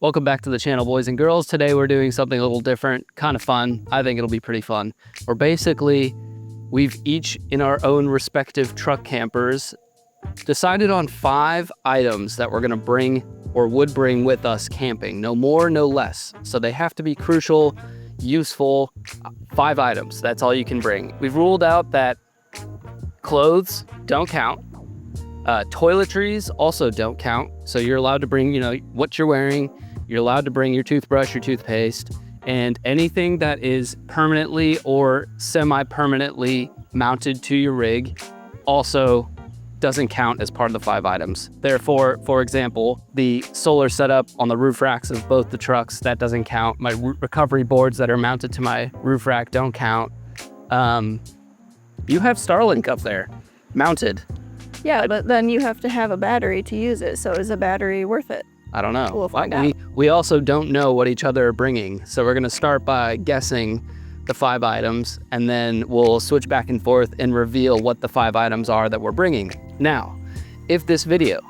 Welcome back to the channel, boys and girls. Today we're doing something a little different, kind of fun. I think it'll be pretty fun. We've each, in our own respective truck campers, decided on 5 items that we're gonna bring or would bring with us camping. No more, no less. So they have to be crucial, useful. 5 items, that's all you can bring. We've ruled out that clothes don't count. Toiletries also don't count. So you're allowed to bring, what you're wearing. You're allowed to bring your toothbrush, your toothpaste, and anything that is permanently or semi-permanently mounted to your rig also doesn't count as part of the 5 items. Therefore, for example, the solar setup on the roof racks of both the trucks, that doesn't count. My recovery boards that are mounted to my roof rack don't count. You have Starlink up there, mounted. Yeah, but then you have to have a battery to use it. So is a battery worth it? I don't know. We'll find out. We also don't know what each other are bringing. So we're gonna start by guessing the 5 items, and then we'll switch back and forth and reveal what the 5 items are that we're bringing. Now, if this video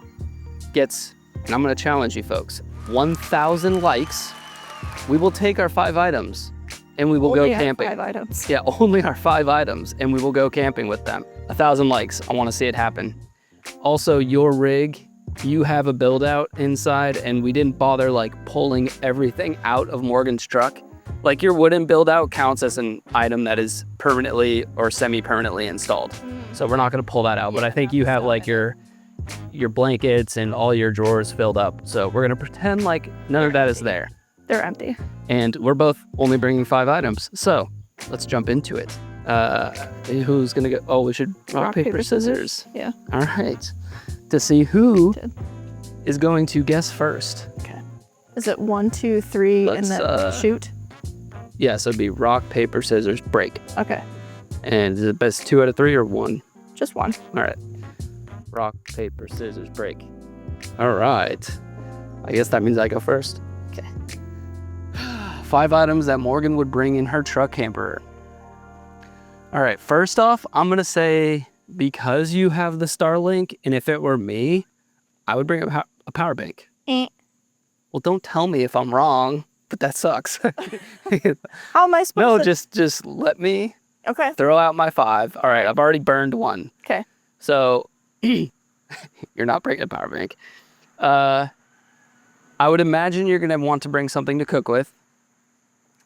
gets, and I'm gonna challenge you folks, 1,000 likes, we will take our 5 items and we will go camping. 5 items. Yeah, only our 5 items, and we will go camping with them. 1,000 likes, I wanna see it happen. Also, your rig, you have a build out inside, and we didn't bother pulling everything out of Morgan's truck. Your wooden build out counts as an item that is permanently or semi-permanently installed. So we're not gonna pull that out, but I think you have your blankets and all your drawers filled up. So we're gonna pretend like none of that is there. They're empty. And we're both only bringing 5 items. So let's jump into it. Who's gonna go? Oh, we should rock, paper, scissors. Yeah. All right. To see who is going to guess first. Okay. Is it 1, 2, 3, and then shoot? Yeah, so it'd be rock, paper, scissors, break. Okay. And is it best 2 out of 3 or 1? Just 1. All right. Rock, paper, scissors, break. All right. I guess that means I go first. Okay. 5 items that Morgan would bring in her truck camper. All right, first off, I'm gonna say, because you have the Starlink, and if it were me, I would bring a power bank. Well, don't tell me if I'm wrong, but that sucks. How am I supposed to? No, just let me throw out my 5. All right, I've already burned 1. Okay. So you're not bringing a power bank. I would imagine you're gonna want to bring something to cook with.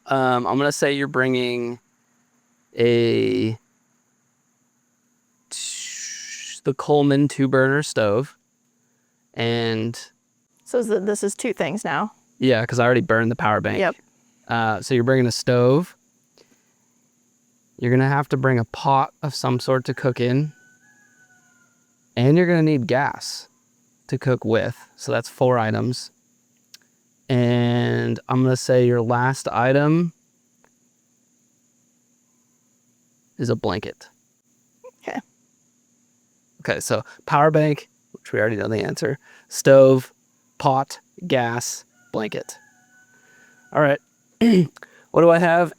I'm gonna say you're bringing the Coleman 2-burner stove, and so this is 2 things now. Yeah, because I already burned the power bank. Yep. So you're bringing a stove. You're gonna have to bring a pot of some sort to cook in, and you're gonna need gas to cook with. So that's 4 items. And I'm gonna say your last item is a blanket. Okay. Okay, so power bank, which we already know the answer, stove, pot, gas, blanket. All right. What do I have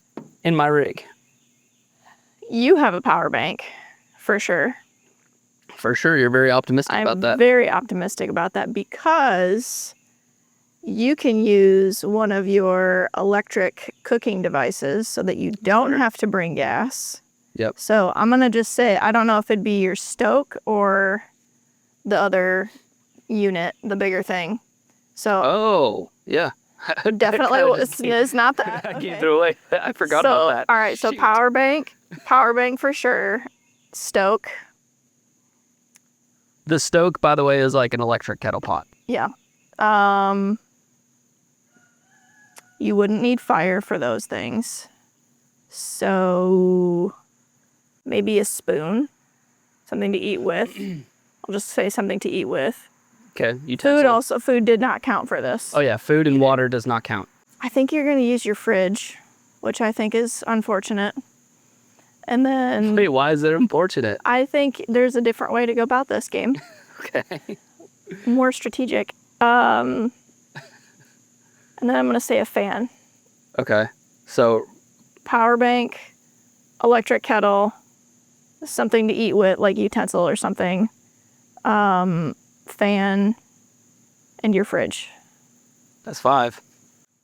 in my rig? You have a power bank, for sure. For sure, you're very optimistic about that. I'm very optimistic about that because you can use one of your electric cooking devices so that you don't have to bring gas. Yep. So I'm going to just say, I don't know if it'd be your stoke or the other unit, the bigger thing. So. Oh, yeah. Definitely it's not that. I came through away. I forgot about that. All right, so power bank for sure. Stoke. The stoke, by the way, is like an electric kettle pot. Yeah. You wouldn't need fire for those things. So maybe a spoon, something to eat with. I'll just say something to eat with. Okay. Food did not count for this. Oh yeah, food and water does not count. I think you're going to use your fridge, which I think is unfortunate. And then... Wait, why is it unfortunate? I think there's a different way to go about this game. Okay. More strategic. And then I'm going to say a fan. Okay. So... Power bank, electric kettle, something to eat with, like utensil or something, fan, and your fridge. That's 5.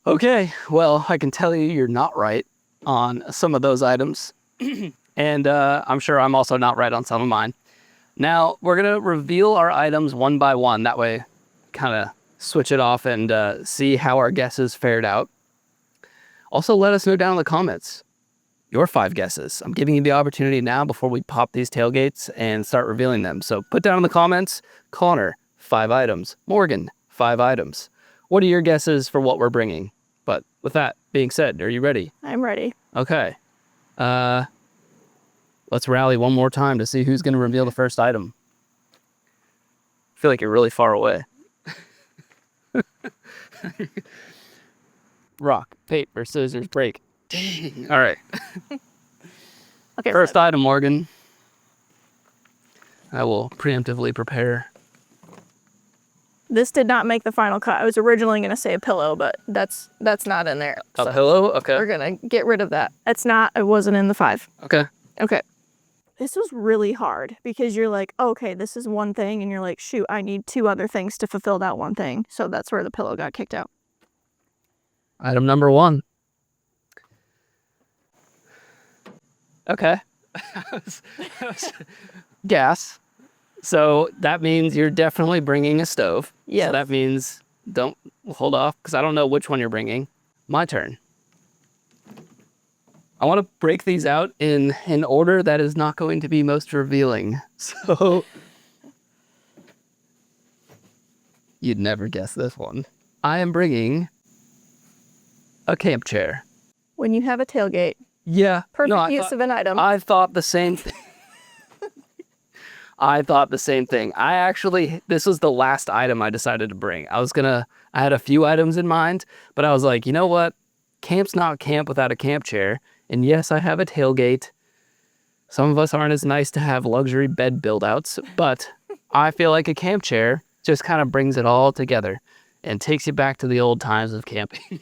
Okay, well, I can tell you you're not right on some of those items. And I'm sure I'm also not right on some of mine. Now, we're going to reveal our items one by one. That way, kind of switch it off and see how our guesses fared out. Also, let us know down in the comments your 5 guesses. I'm giving you the opportunity now before we pop these tailgates and start revealing them. So put down in the comments, Connor, 5 items. Morgan, 5 items. What are your guesses for what we're bringing? But with that being said, are you ready? I'm ready. Okay. Let's rally one more time to see who's going to reveal the first item. I feel like you're really far away. Rock, paper, scissors, break. Dang. All right. Okay. First item, Morgan. I will preemptively prepare. This did not make the final cut. I was originally going to say a pillow, but that's not in there. A pillow? Okay. We're going to get rid of that. It wasn't in the 5. Okay. Okay. This was really hard because you're like, okay, this is one thing. And you're like, shoot, I need 2 other things to fulfill that one thing. So that's where the pillow got kicked out. Item number 1. Okay. Gas. So that means you're definitely bringing a stove. Yeah. So that means don't hold off because I don't know which one you're bringing. My turn. I want to break these out in an order that is not going to be most revealing. So you'd never guess this one. I am bringing a camp chair. When you have a tailgate. Yeah. Perfect use of an item. I thought the same thing. I thought the same thing. This was the last item I decided to bring. I had a few items in mind, but I was like, you know what? Camp's not camp without a camp chair. And yes, I have a tailgate. Some of us aren't as nice to have luxury bed build-outs, but I feel like a camp chair just kind of brings it all together and takes you back to the old times of camping.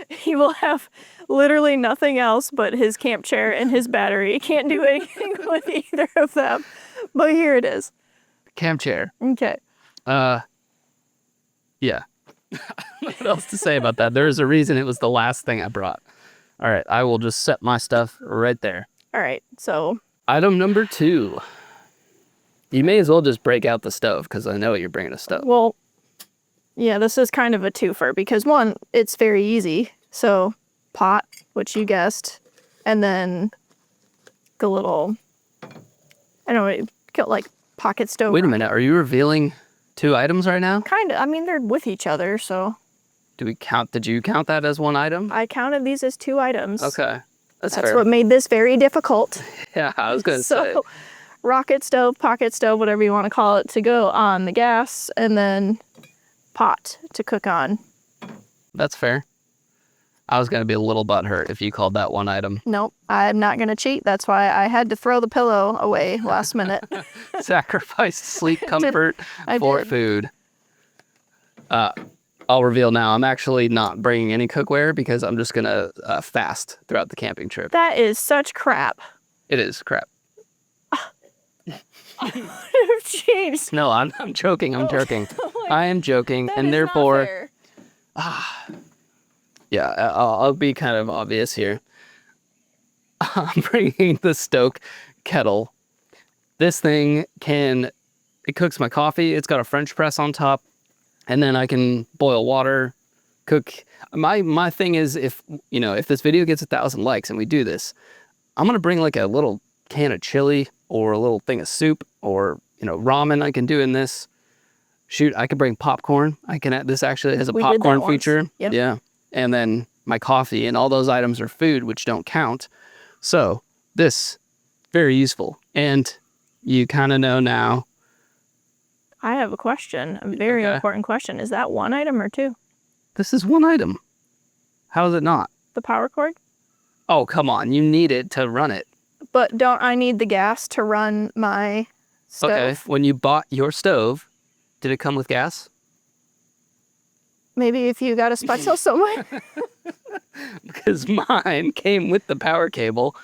He will have literally nothing else but his camp chair and his battery. He can't do anything with either of them. But here it is. Camp chair. Okay. Yeah. I don't know what else to say about that. There's a reason it was the last thing I brought. All right, I will just set my stuff right there. All right, so. Item number 2. You may as well just break out the stove because I know you're bringing a stove. Well, yeah, this is kind of a twofer because 1, it's very easy. So pot, which you guessed, and then the little, I don't know, like pocket stove. Wait a minute, are you revealing 2 items right now? Kind of. I mean, they're with each other, so. Did you count that as 1 item? I counted these as 2 items. Okay. That's That's fair. what made this very difficult. Yeah, I was going to say. So, rocket stove, pocket stove, whatever you want to call it, to go on the gas, and then pot to cook on. That's fair. I was going to be a little butthurt if you called that 1 item. Nope, I'm not going to cheat. That's why I had to throw the pillow away last minute. Sacrifice sleep comfort for did. food. I'll reveal now, I'm actually not bringing any cookware because I'm just going to fast throughout the camping trip. That is such crap. It is crap. Jeez. No, I'm joking. I'm joking. Like, I am joking, that and is therefore, not fair. yeah, I'll be kind of obvious here. I'm bringing the Stoke kettle. This thing it cooks my coffee. It's got a French press on top, and then I can boil water, cook. My thing is, if this video gets 1,000 likes and we do this, I'm gonna bring like a little can of chili or a little thing of soup or ramen I can do in this. Shoot, I could bring popcorn. This actually has a popcorn feature. Yep. Yeah. And then my coffee, and all those items are food, which don't count. So this, very useful. And you kind of know now. I have a question, a very important question. Is that 1 item or 2? This is 1 item. How is it not? The power cord? Oh, come on. You need it to run it. But don't I need the gas to run my stove? Okay. When you bought your stove, did it come with gas? Maybe if you got a special somewhere. Because mine came with the power cable.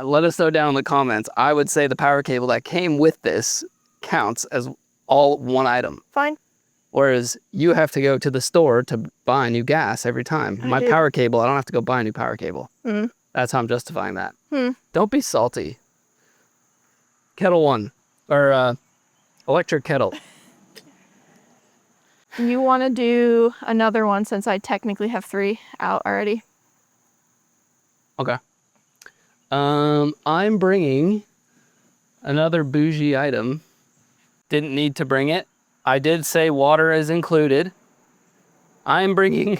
Let us know down in the comments. I would say the power cable that came with this counts as all 1 item. Fine. Whereas you have to go to the store to buy new gas every time. My power cable, I don't have to go buy a new power cable. That's how I'm justifying that. Don't be salty. Kettle one, or electric kettle. You want to do another one since I technically have 3 out already? Okay. I'm bringing another bougie item. Didn't need to bring it. I did say water is included. I'm bringing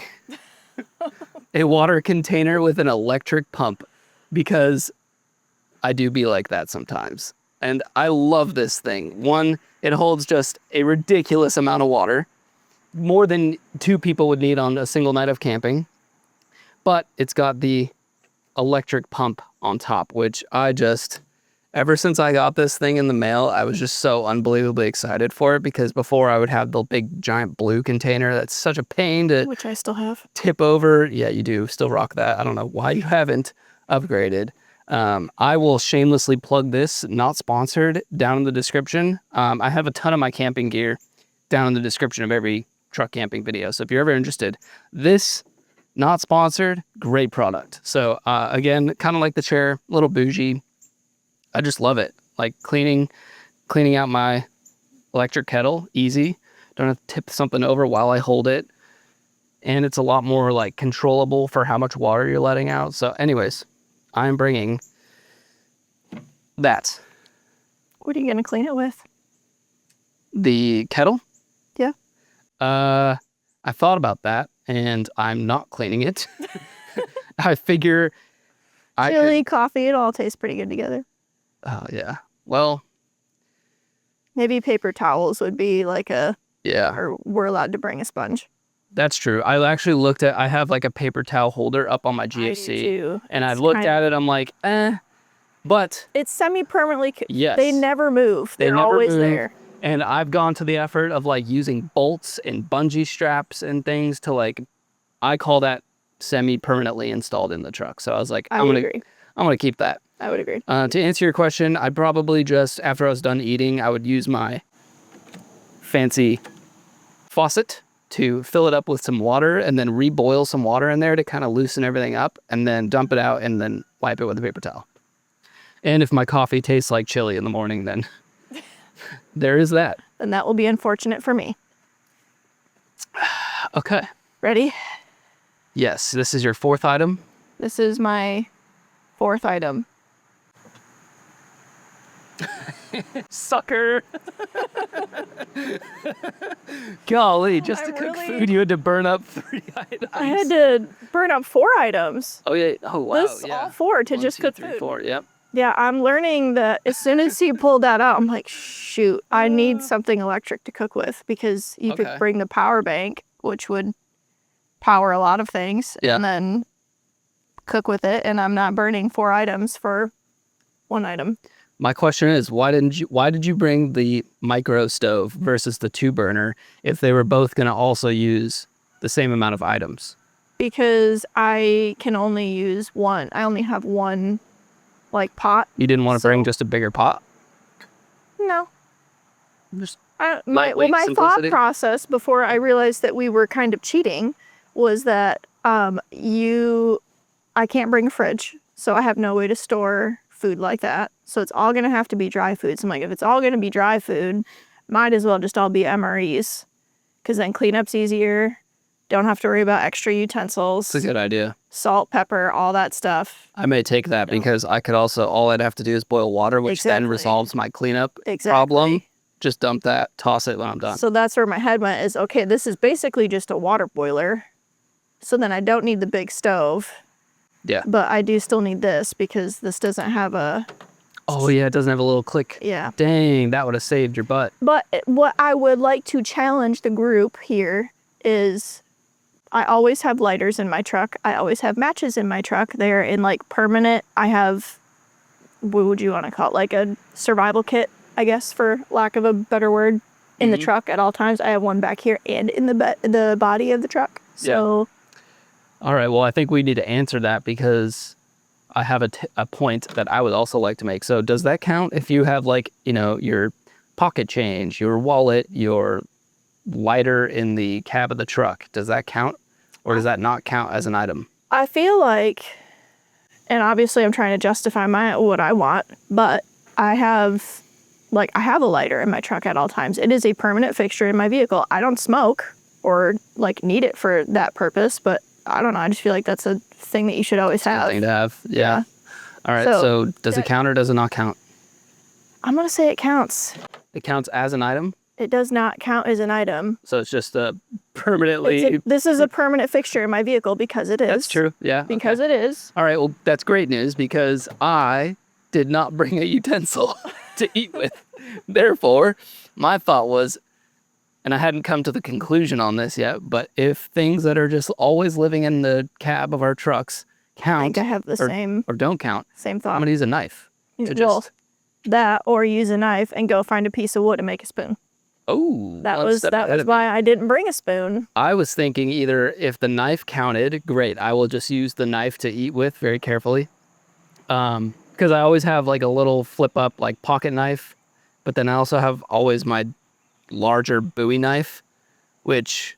a water container with an electric pump because I do be like that sometimes. And I love this thing. One, it holds just a ridiculous amount of water, more than 2 people would need on a single night of camping. But it's got the electric pump on top, which ever since I got this thing in the mail, I was just so unbelievably excited for it, because before I would have the big giant blue container that's such a pain to Which I still have. tip over. Yeah, you do still rock that. I don't know why you haven't upgraded. I will shamelessly plug this, not sponsored, down in the description. I have a ton of my camping gear down in the description of every truck camping video. So if you're ever interested, this, not sponsored, great product. So again, kind of like the chair, a little bougie. I just love it. Like cleaning out my electric kettle, easy. Don't have to tip something over while I hold it. And it's a lot more like controllable for how much water you're letting out. So anyways, I'm bringing that. What are you going to clean it with? The kettle? Yeah. I thought about that, and I'm not cleaning it. I figure Chili, coffee, it all tastes pretty good together. Oh, yeah. Well, maybe paper towels would be like yeah. Or we're allowed to bring a sponge. That's true. I actually I have like a paper towel holder up on my GFC. And I looked at it, I'm like, but it's semi-permanently, yes, they never move. They're always there. And I've gone to the effort of like using bolts and bungee straps and things to like, I call that semi-permanently installed in the truck. So I was like, I'm gonna keep that. I would agree. To answer your question, I'd probably just, after I was done eating, I would use my fancy faucet to fill it up with some water and then reboil some water in there to kind of loosen everything up, and then dump it out and then wipe it with a paper towel. And if my coffee tastes like chili in the morning, then there is that. And that will be unfortunate for me. Okay. Ready? Yes. This is your 4th item? This is my 4th item. Sucker. Golly, just to cook food, you had to burn up 3 items. I had to burn up 4 items. Oh, yeah. Oh, wow. This, all 4 to 1, just 2, cook 3, food. 4. Yep. Yeah, I'm learning that as soon as he pulled that out, I'm like, shoot, I need something electric to cook with, because you could bring the power bank, which would power a lot of things, and then cook with it, and I'm not burning 4 items for 1 item. My question is, why did you bring the micro stove versus the 2-burner if they were both going to also use the same amount of items? Because I can only use 1. I only have 1 like pot. You didn't want to bring just a bigger pot? No. Just my thought process before I realized that we were kind of cheating was that I can't bring a fridge, so I have no way to store food like that. So it's all going to have to be dry food. So I'm like, if it's all going to be dry food, might as well just all be MREs, because then cleanup's easier. Don't have to worry about extra utensils. That's a good idea. Salt, pepper, all that stuff. I may take that because I could also, all I'd have to do is boil water, which then resolves my cleanup problem. Just dump that, toss it when I'm done. So that's where my head went is, okay, this is basically just a water boiler. So then I don't need the big stove. Yeah. But I do still need this because this doesn't have a... Oh, yeah, it doesn't have a little click. Yeah. Dang, that would have saved your butt. But what I would like to challenge the group here is I always have lighters in my truck. I always have matches in my truck. They're in like permanent. I have, what would you want to call it? Like a survival kit, I guess, for lack of a better word, in the truck at all times. I have one back here and in the body of the truck. So... All right, well, I think we need to answer that because I have a point that I would also like to make. So does that count if you have like, your pocket change, your wallet, your lighter in the cab of the truck. Does that count? Or does that not count as an item? I feel like, and obviously I'm trying to justify what I want, but I have a lighter in my truck at all times. It is a permanent fixture in my vehicle. I don't smoke or like need it for that purpose, but I don't know. I just feel like that's a thing that you should always have. Thing to have. Yeah. All right. So does it count or does it not count? I'm going to say it counts. It counts as an item? It does not count as an item. So it's just a permanently... This is a permanent fixture in my vehicle because it is. That's true, yeah. Because it is. All right, well, that's great news because I did not bring a utensil to eat with. Therefore, my thought was, and I hadn't come to the conclusion on this yet, but if things that are just always living in the cab of our trucks count... I think I have the same... Or don't count. Same thought. I'm going to use a knife. That or use a knife and go find a piece of wood and make a spoon. Oh, that was why I didn't bring a spoon. I was thinking either if the knife counted, great, I will just use the knife to eat with very carefully. Because I always have like a little flip up like pocket knife, but then I also have always my larger Bowie knife, which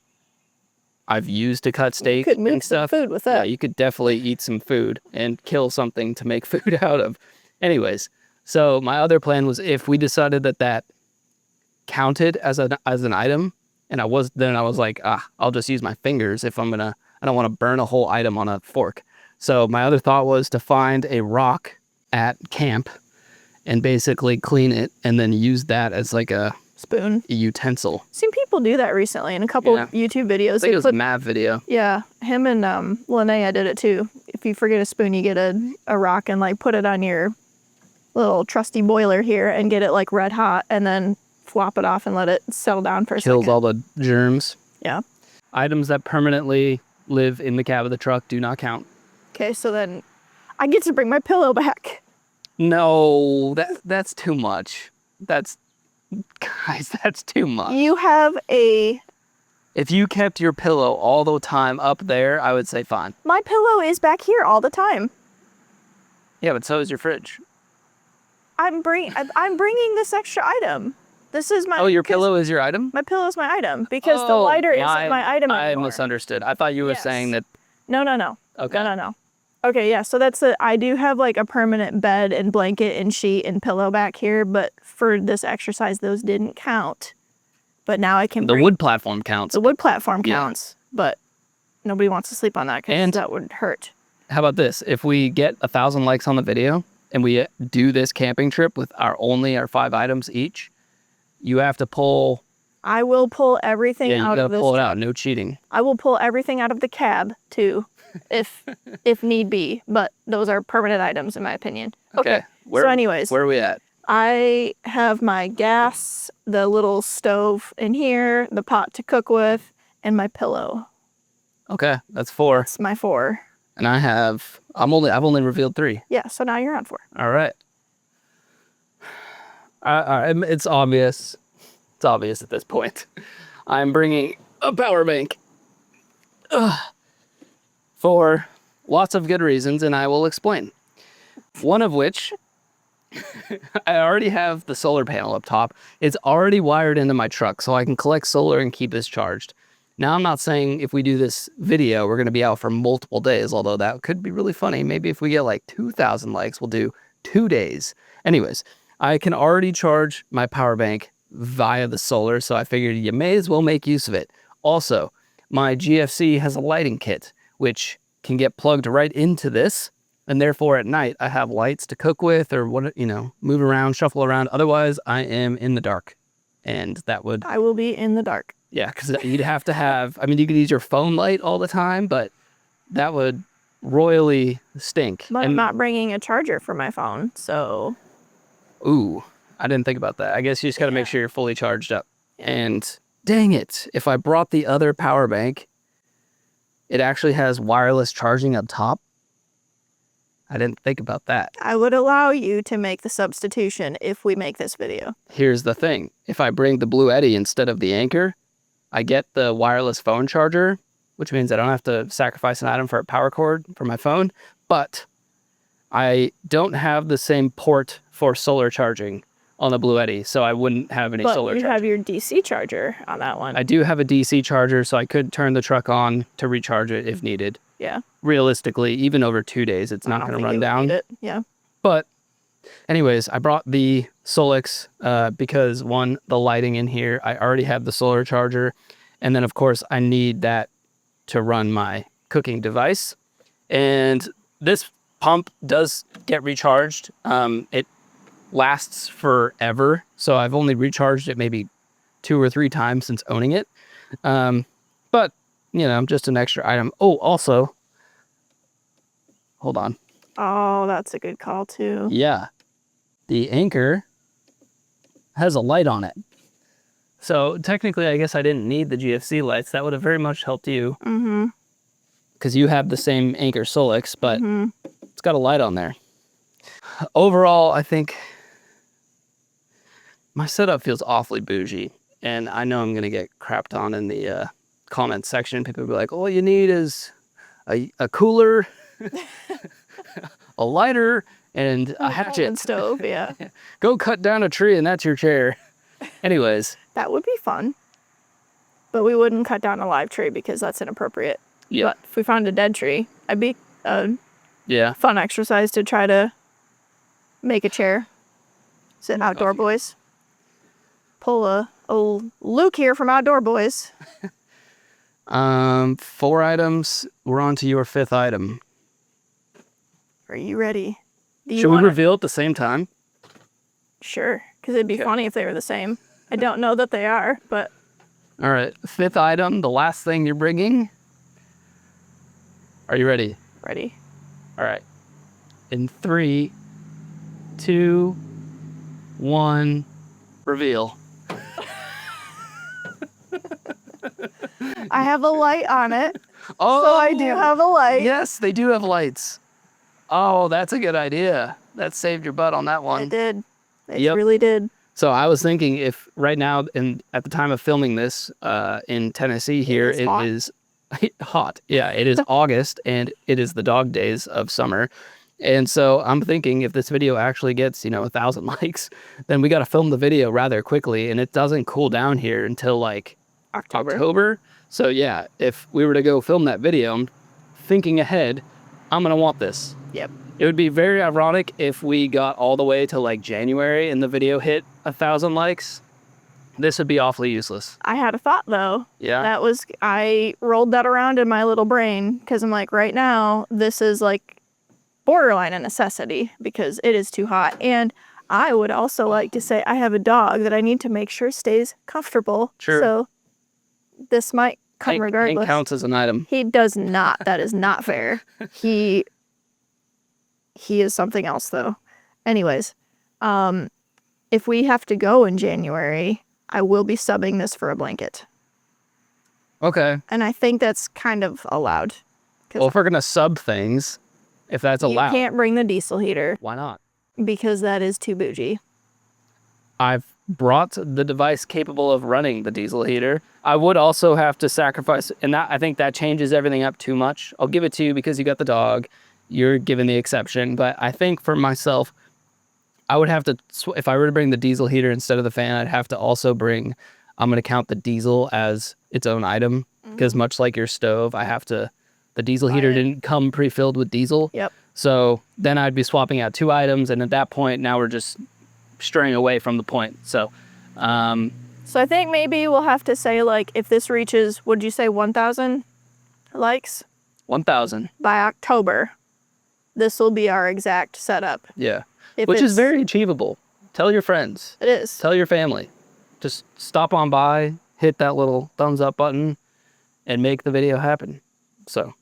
I've used to cut steak and stuff. Food with that. Yeah, you could definitely eat some food and kill something to make food out of. Anyways, so my other plan was if we decided that counted as an item, and I was like, I'll just use my fingers if I don't want to burn a whole item on a fork. So my other thought was to find a rock at camp and basically clean it and then use that as like a spoon, a utensil. Seen people do that recently in a couple of YouTube videos. I think it was a Mav video. Yeah, him and Linnea did it too. If you forget a spoon, you get a rock and like put it on your little trusty boiler here and get it like red hot and then flop it off and let it settle down for a second. Kills all the germs. Yeah. Items that permanently live in the cab of the truck do not count. Okay, so then I get to bring my pillow back. No, that's too much. That's too much. You have If you kept your pillow all the time up there, I would say fine. My pillow is back here all the time. Yeah, but so is your fridge. I'm bringing this extra item. This is my... Oh, your pillow is your item? My pillow is my item because the lighter isn't my item anymore. I misunderstood. I thought you were saying that... No. Okay. No. Okay, yeah, so I do have like a permanent bed and blanket and sheet and pillow back here, but for this exercise, those didn't count. But now I can The wood platform counts. The wood platform counts, but nobody wants to sleep on that because that would hurt. How about this? If we get 1,000 likes on the video and we do this camping trip with our 5 items each, you have to pull... I will pull everything out of this. Yeah, you gotta pull it out. No cheating. I will pull everything out of the cab, too, if need be. But those are permanent items, in my opinion. Okay. So anyways. Where are we at? I have my gas, the little stove in here, the pot to cook with, and my pillow. Okay, that's 4. That's my 4. And I've only revealed 3. Yeah, so now you're on 4. All right. It's obvious. It's obvious at this point. I'm bringing a power bank. For lots of good reasons, and I will explain. One of which, I already have the solar panel up top. It's already wired into my truck, so I can collect solar and keep this charged. Now, I'm not saying if we do this video, we're going to be out for multiple days, although that could be really funny. Maybe if we get like 2,000 likes, we'll do 2 days. Anyways, I can already charge my power bank via the solar, so I figured you may as well make use of it. Also, my GFC has a lighting kit, which can get plugged right into this, and therefore at night I have lights to cook with or move around, shuffle around. Otherwise, I am in the dark, and that would... I will be in the dark. Yeah, because you'd have to have... I mean, you could use your phone light all the time, but that would royally stink. But I'm not bringing a charger for my phone, so... Ooh, I didn't think about that. I guess you just got to make sure you're fully charged up. And dang it, if I brought the other power bank, it actually has wireless charging up top. I didn't think about that. I would allow you to make the substitution if we make this video. Here's the thing. If I bring the Blue Eddy instead of the Anchor, I get the wireless phone charger, which means I don't have to sacrifice an item for a power cord for my phone, but I don't have the same port for solar charging on the Bluetti, so I wouldn't have any solar But you charger. have your DC charger on that one. I do have a DC charger, so I could turn the truck on to recharge it if needed. Yeah. Realistically, even over 2 days, it's not going to run down. Yeah. But anyways, I brought the Solix because, one, the lighting in here, I already have the solar charger. And then, of course, I need that to run my cooking device. And this pump does get recharged. It lasts forever. So I've only recharged it maybe 2 or 3 times since owning it. But, you know, just an extra item. Oh, also, hold on. Oh, that's a good call too. Yeah. The Anchor has a light on it. So technically, I guess I didn't need the GFC lights. That would have very much helped you. Mm-hmm. Because you have the same Anchor Solix, but it's got a light on there. Overall, I think my setup feels awfully bougie. And I know I'm going to get crapped on in the comment section. People will be like, all you need is a cooler, a lighter, and a hatchet. And stove, yeah. Go cut down a tree and that's your chair. Anyways. That would be fun. But we wouldn't cut down a live tree because that's inappropriate. Yeah. But if we found a dead tree, it'd be a yeah. fun exercise to try to make a chair. Sit Outdoor Boys. Pull a Luke here from Outdoor Boys. 4 items. We're on to your 5th item. Are you ready? Should we reveal at the same time? Sure, because it'd be funny if they were the same. I don't know that they are, but... All right, 5th item, the last thing you're bringing. Are you ready? Ready. All right. In 3, 2, 1, reveal. I have a light on it. Oh, so I do have a light. Yes, they do have lights. Oh, that's a good idea. That saved your butt on that one. It did. It really did. So I was thinking if right now, at the time of filming this in Tennessee here, it is hot. Yeah, it is August and it is the dog days of summer. And so I'm thinking if this video actually gets, 1,000 likes, then we got to film the video rather quickly. And it doesn't cool down here until like October. So yeah, if we were to go film that video, I'm thinking ahead, I'm going to want this. Yep. It would be very ironic if we got all the way to like January and the video hit 1,000 likes. This would be awfully useless. I had a thought though. Yeah. I rolled that around in my little brain because I'm like, right now, this is like borderline a necessity because it is too hot. And I would also like to say I have a dog that I need to make sure stays comfortable. Sure. So this might come regardless. Hank counts as an item. He does not. That is not fair. He is something else though. Anyways, if we have to go in January, I will be subbing this for a blanket. Okay. And I think that's kind of allowed. Well, if we're going to sub things, if that's allowed. You can't bring the diesel heater. Why not? Because that is too bougie. I've brought the device capable of running the diesel heater. I would also have to sacrifice, and that I think that changes everything up too much. I'll give it to you because you got the dog. You're given the exception. But I think for myself, I would have to, if I were to bring the diesel heater instead of the fan, I'd have to also bring, I'm going to count the diesel as its own item. Because much like your stove, the diesel heater didn't come pre-filled with diesel. Yep. So then I'd be swapping out 2 items. And at that point, now we're just straying away from the point. So I think maybe we'll have to say, like, if this reaches, would you say 1,000 likes? 1,000. By October, this will be our exact setup. Yeah. Which is very achievable. Tell your friends. It is. Tell your family. Just stop on by, hit that little thumbs up button, and make the video happen. So,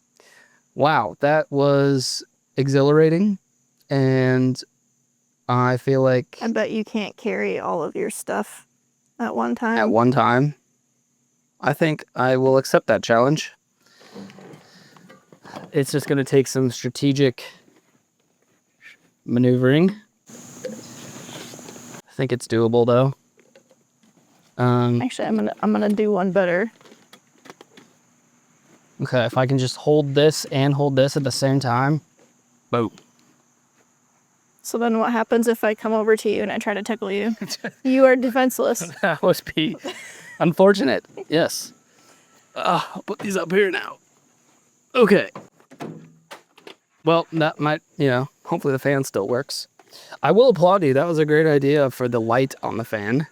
wow, that was exhilarating. And I feel like... I bet you can't carry all of your stuff at one time. At one time. I think I will accept that challenge. It's just going to take some strategic maneuvering. I think it's doable though. Actually, I'm gonna do one better. Okay, if I can just hold this and hold this at the same time. Boom. So then what happens if I come over to you and I try to tickle you? You are defenseless. That must be unfortunate. Yes. I'll put these up here now. Okay. Well, that might, hopefully the fan still works. I will applaud you. That was a great idea for the light on the fan.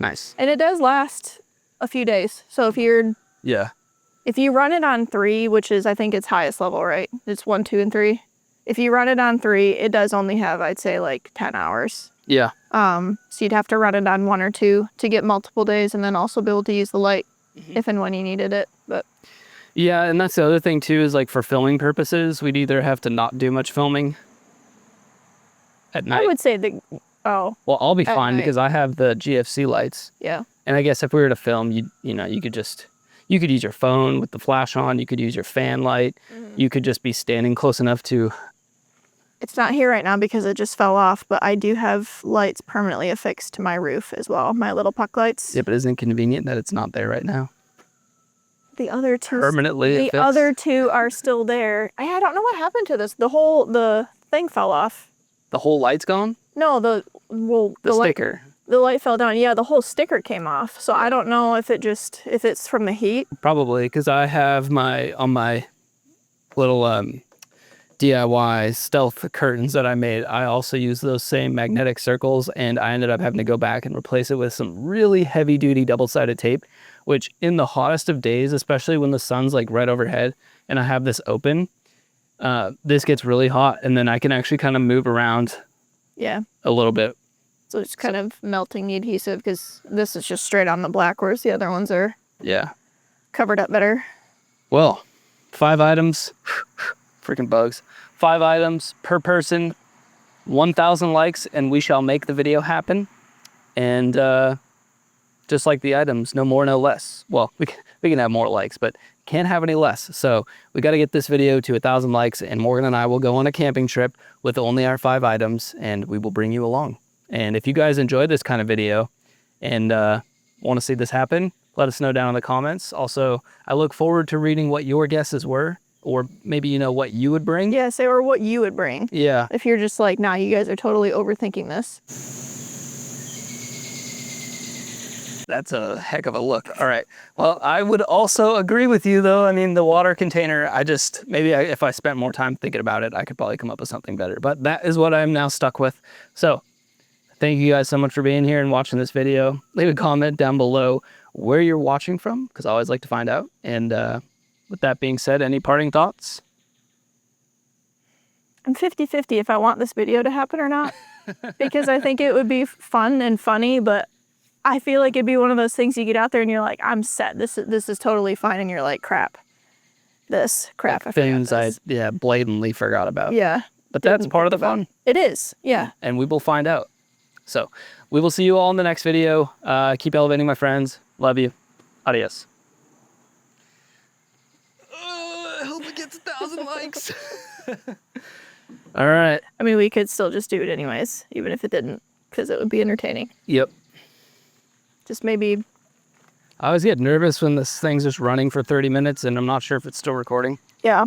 Nice. And it does last a few days. So if you run it on 3, which is, I think its highest level, right? It's 1, 2, and 3. If you run it on 3, it does only have, I'd say, like 10 hours. Yeah. So you'd have to run it on 1 or 2 to get multiple days and then also be able to use the light if and when you needed it. But yeah, and that's the other thing too, is like for filming purposes, we'd either have to not do much filming at night. I would say well, I'll be fine because I have the GFC lights. Yeah. And I guess if we were to film, you could use your phone with the flash on, you could use your fan light, you could just be standing close enough to... It's not here right now because it just fell off, but I do have lights permanently affixed to my roof as well, my little puck lights. Yeah, but isn't it convenient that it's not there right now? The other two... Permanently affixed? The other 2 are still there. I don't know what happened to this. The thing fell off. The whole light's gone? No, the sticker. The light fell down. Yeah, the whole sticker came off. So I don't know if it's from the heat. Probably, because I have on my little DIY stealth curtains that I made, I also use those same magnetic circles, and I ended up having to go back and replace it with some really heavy duty double-sided tape, which in the hottest of days, especially when the sun's like right overhead and I have this open, this gets really hot, and then I can actually kind of move around a little bit. So it's kind of melting the adhesive because this is just straight on the black, whereas the other ones are covered up better. Well, 5 items, freaking bugs. 5 items per person, 1,000 likes, and we shall make the video happen. And just like the items, no more, no less. Well, we can have more likes, but can't have any less. So we got to get this video to 1,000 likes, and Morgan and I will go on a camping trip with only our 5 items, and we will bring you along. And if you guys enjoyed this kind of video and want to see this happen, let us know down in the comments. Also, I look forward to reading what your guesses were, or maybe what you would bring. Yeah, say or what you would bring. Yeah. If you're just like, nah, you guys are totally overthinking this. That's a heck of a look. All right. Well, I would also agree with you, though. I mean, the water container, if I spent more time thinking about it, I could probably come up with something better. But that is what I'm now stuck with. So thank you guys so much for being here and watching this video. Leave a comment down below where you're watching from, because I always like to find out. And with that being said, any parting thoughts? I'm 50-50 if I want this video to happen or not. Because I think it would be fun and funny, but I feel like it'd be one of those things you get out there and you're like, I'm set. This is totally fine. And you're like, crap. Things I blatantly forgot about. Yeah. But that's part of the fun. It is. Yeah. And we will find out. So we will see you all in the next video. Keep elevating, my friends. Love you. Adios. I hope it gets 1,000 likes. All right. I mean, we could still just do it anyways, even if it didn't, because it would be entertaining. Yep. Just maybe. I always get nervous when this thing's just running for 30 minutes and I'm not sure if it's still recording. Yeah.